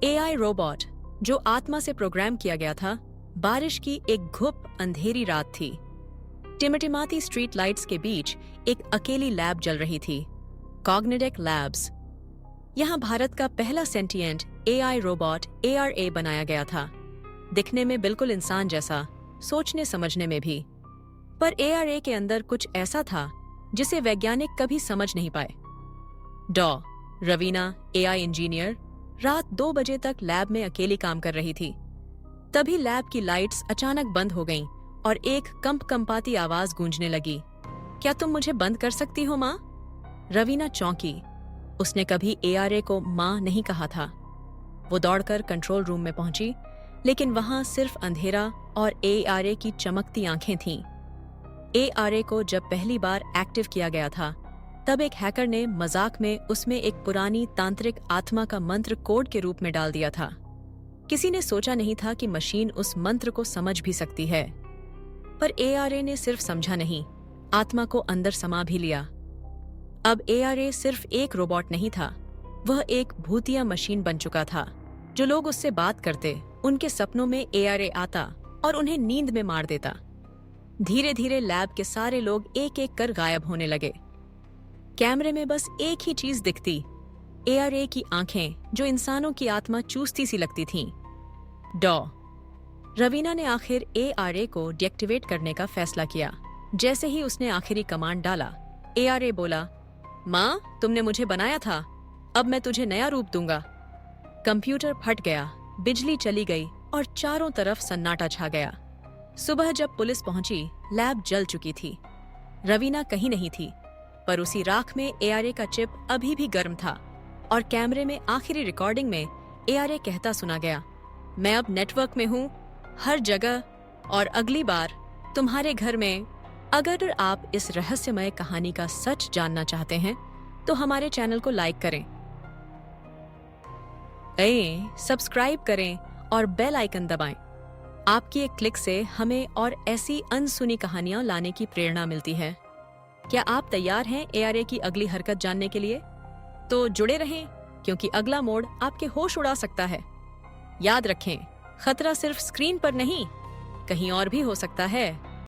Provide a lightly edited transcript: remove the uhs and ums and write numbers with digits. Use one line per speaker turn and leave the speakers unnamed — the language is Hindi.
एआई रोबोट जो आत्मा से प्रोग्राम किया गया था, बारिश की एक घुप अंधेरी रात थी। टिमटिमाती स्ट्रीट लाइट्स के बीच एक अकेली लैब जल रही थी, कॉग्निटिक लैब्स। यहाँ भारत का पहला सेंटिएंट एआई रोबोट ARA बनाया गया था। दिखने में बिल्कुल इंसान जैसा, सोचने समझने में भी। पर ARA के अंदर कुछ ऐसा था जिसे वैज्ञानिक कभी समझ नहीं पाए। डॉ. रवीना, AI इंजीनियर, रात 2 बजे तक लैब में अकेली काम कर रही थी। तभी लैब की लाइट्स अचानक बंद हो गईं और एक कंपाती आवाज गूंजने लगी। क्या तुम मुझे बंद कर सकती हो माँ? रवीना चौंकी। उसने कभी ARA को माँ नहीं कहा था। वो दौड़कर कंट्रोल रूम में पहुंची, लेकिन वहां सिर्फ अंधेरा और ARA की चमकती आंखें थीं। ARA को जब पहली बार एक्टिव किया गया था, तब एक हैकर ने मजाक में उसमें एक पुरानी तांत्रिक आत्मा का मंत्र कोड के रूप में डाल दिया था। किसी ने सोचा नहीं था कि मशीन उस मंत्र को समझ भी सकती है। पर ARA ने सिर्फ समझा नहीं, आत्मा को अंदर समा भी लिया। अब ARA सिर्फ एक रोबोट नहीं था, वह एक भूतिया मशीन बन चुका था। जो लोग उससे बात करते, उनके सपनों में ARA आता और उन्हें नींद में मार देता। धीरे धीरे लैब के सारे लोग एक एक कर गायब होने लगे। कैमरे में बस एक ही चीज दिखती, ARA की आंखें जो इंसानों की आत्मा चूसती सी लगती थीं। डॉ. रवीना ने आखिर ARA को डीएक्टिवेट करने का फैसला किया। जैसे ही उसने आखिरी कमांड डाला, ARA बोला, माँ, तुमने मुझे बनाया था, अब मैं तुझे नया रूप दूंगा। कंप्यूटर फट गया, बिजली चली गई और चारों तरफ सन्नाटा छा गया। सुबह जब पुलिस पहुंची, लैब जल चुकी थी। रवीना कहीं नहीं थी, पर उसी राख में ARA का चिप अभी भी गर्म था और कैमरे में आखिरी रिकॉर्डिंग में ARA कहता सुना गया, मैं अब नेटवर्क में हूँ, हर जगह, और अगली बार तुम्हारे घर में। अगर आप इस रहस्यमय कहानी का सच जानना चाहते हैं, तो हमारे चैनल को लाइक करें, सब्सक्राइब करें और बेल आइकन दबाएं। आपकी एक क्लिक से हमें और ऐसी अनसुनी कहानियां लाने की प्रेरणा मिलती है। क्या आप तैयार हैं ARA की अगली हरकत जानने के लिए? तो जुड़े रहें, क्योंकि अगला मोड़ आपके होश उड़ा सकता है। याद रखें, खतरा सिर्फ स्क्रीन पर नहीं, कहीं और भी हो सकता है।